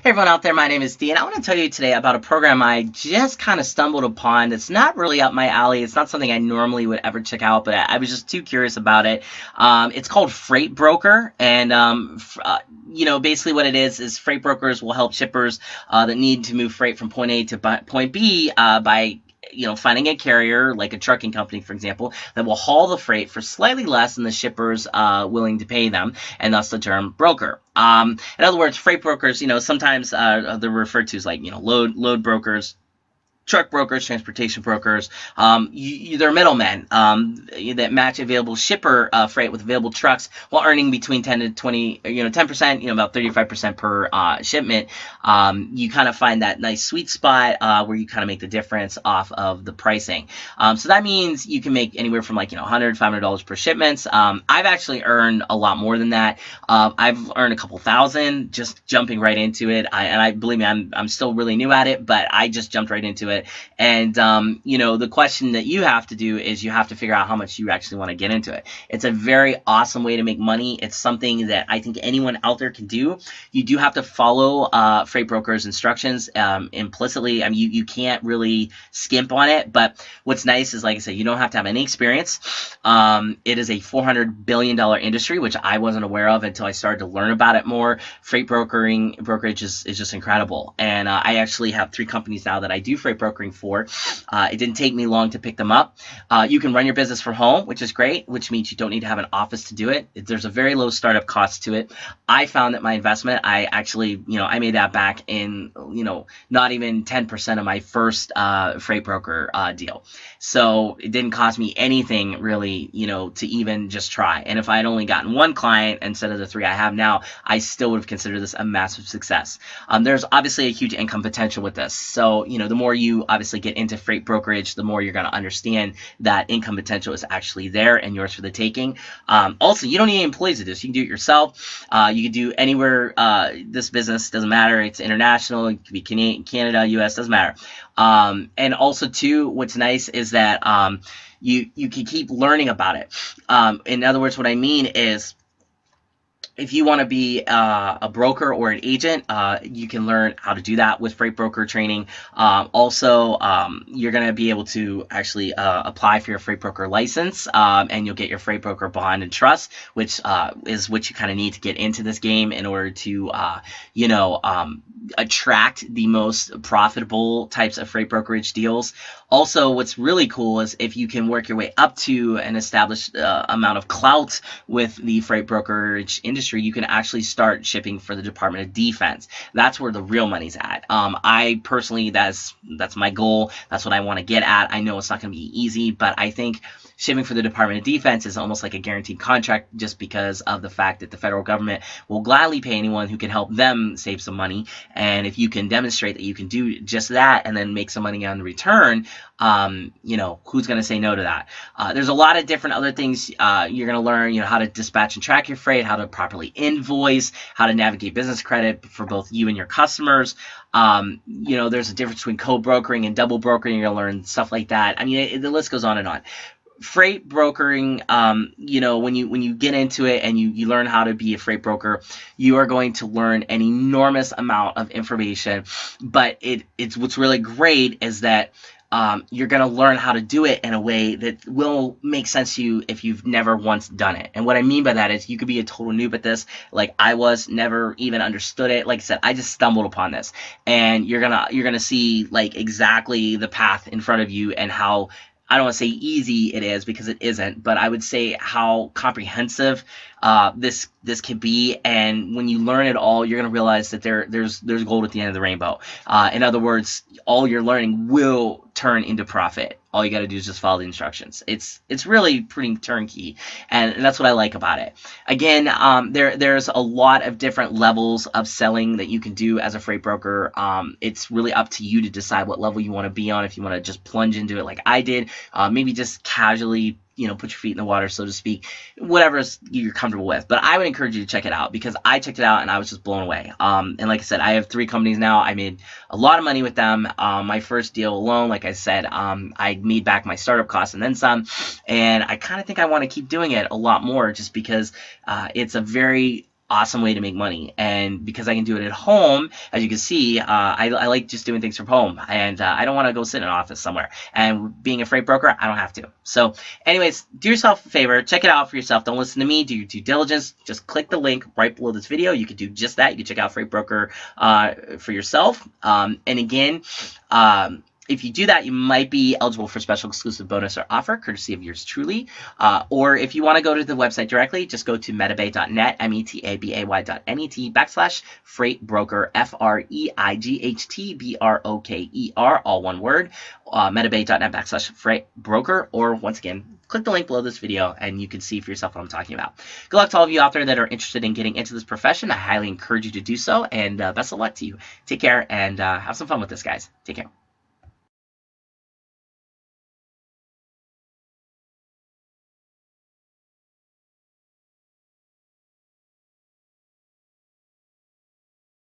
Hey everyone out there, my name is Dee, and I want to tell you today about a program I just kind of stumbled upon that's not really up my alley. It's not something I normally would ever check out, but I was just too curious about it. It's called Freight Broker, and basically what it is freight brokers will help shippers that need to move freight from point A to point B by finding a carrier like a trucking company, for example, that will haul the freight for slightly less than the shippers willing to pay them, and thus the term broker. In other words, freight brokers, sometimes they're referred to as like, load brokers, truck brokers, transportation brokers. They're middlemen that match available shipper freight with available trucks while earning between 10 to 20, 10%, about 35% per shipment. You kind of find that nice sweet spot where you kind of make the difference off of the pricing. So that means you can make anywhere from like, $100, $500 per shipments. I've actually earned a lot more than that. I've earned a couple thousand just jumping right into it. I believe me, I'm still really new at it, but I just jumped right into it. And, the question that you have to do is you have to figure out how much you actually want to get into it. It's a very awesome way to make money. It's something that I think anyone out there can do. You do have to follow freight brokers' instructions implicitly. I mean, you can't really skimp on it. But what's nice is, like I said, you don't have to have any experience. It is a $400 billion industry, which I wasn't aware of until I started to learn about it more. Freight brokerage is just incredible. And I actually have 3 companies now that I do freight brokering for. It didn't take me long to pick them up. You can run your business from home, which is great, which means you don't need to have an office to do it. There's a very low startup cost to it. I found that my investment, I actually, I made that back in, not even 10% of my first freight broker deal. So it didn't cost me anything really, to even just try. And if I had only gotten 1 client instead of the 3 I have now, I still would have considered this a massive success. There's obviously a huge income potential with this. So, the more you obviously get into freight brokerage, the more you're going to understand that income potential is actually there and yours for the taking. Also, you don't need any employees to do this. You can do it yourself. You can do anywhere. This business doesn't matter. It's international. It could be Canada, US, doesn't matter. And also, too, what's nice is that you can keep learning about it. In other words, what I mean is, if you want to be a broker or an agent, you can learn how to do that with freight broker training. Also, you're going to be able to actually apply for your freight broker license, and you'll get your freight broker bond and trust, which is what you kind of need to get into this game in order to, attract the most profitable types of freight brokerage deals. Also, what's really cool is if you can work your way up to an established amount of clout with the freight brokerage industry, you can actually start shipping for the Department of Defense. That's where the real money's at. I personally, that's my goal. That's what I want to get at. I know it's not going to be easy, but I think shipping for the Department of Defense is almost like a guaranteed contract just because of the fact that the federal government will gladly pay anyone who can help them save some money. And if you can demonstrate that you can do just that and then make some money on the return, who's going to say no to that? There's a lot of different other things you're going to learn, how to dispatch and track your freight, how to properly invoice, how to navigate business credit for both you and your customers. There's a difference between co-brokering and double brokering. You're going to learn stuff like that. I mean, the list goes on and on. Freight brokering, when you get into it and you learn how to be a freight broker, you are going to learn an enormous amount of information. But it's what's really great is that you're going to learn how to do it in a way that will make sense to you if you've never once done it. And what I mean by that is you could be a total noob at this, like I was, never even understood it. Like I said, I just stumbled upon this, and you're gonna see like exactly the path in front of you and how, I don't want to say easy it is because it isn't, but I would say how comprehensive this can be. And when you learn it all, you're going to realize that there's gold at the end of the rainbow. In other words, all your learning will turn into profit. All you got to do is just follow the instructions. It's really pretty turnkey, and that's what I like about it. Again, there's a lot of different levels of selling that you can do as a freight broker. It's really up to you to decide what level you want to be on. If you want to just plunge into it like I did, maybe just casually put your feet in the water, so to speak, whatever you're comfortable with. But I would encourage you to check it out because I checked it out and I was just blown away. And like I said, I have 3 companies now. I made a lot of money with them. My first deal alone, like I said, I made back my startup costs and then some. And I kind of think I want to keep doing it a lot more just because it's a very awesome way to make money. And because I can do it at home, as you can see, I like just doing things from home, and I don't want to go sit in an office somewhere. And being a freight broker, I don't have to. So anyways, do yourself a favor, check it out for yourself. Don't listen to me, do your due diligence. Just click the link right below this video. You can do just that. You can check out Freight Broker for yourself. And again, if you do that, you might be eligible for special exclusive bonus or offer, courtesy of yours truly. Or if you want to go to the website directly, just go to metabay.net, metabay.net/freight broker, FREIGHTBROKER, all one word, metabay.net/freight broker, or once again, click the link below this video and you can see for yourself what I'm talking about. Good luck to all of you out there that are interested in getting into this profession. I highly encourage you to do so, and best of luck to you. Take care and have some fun with this, guys. Take care.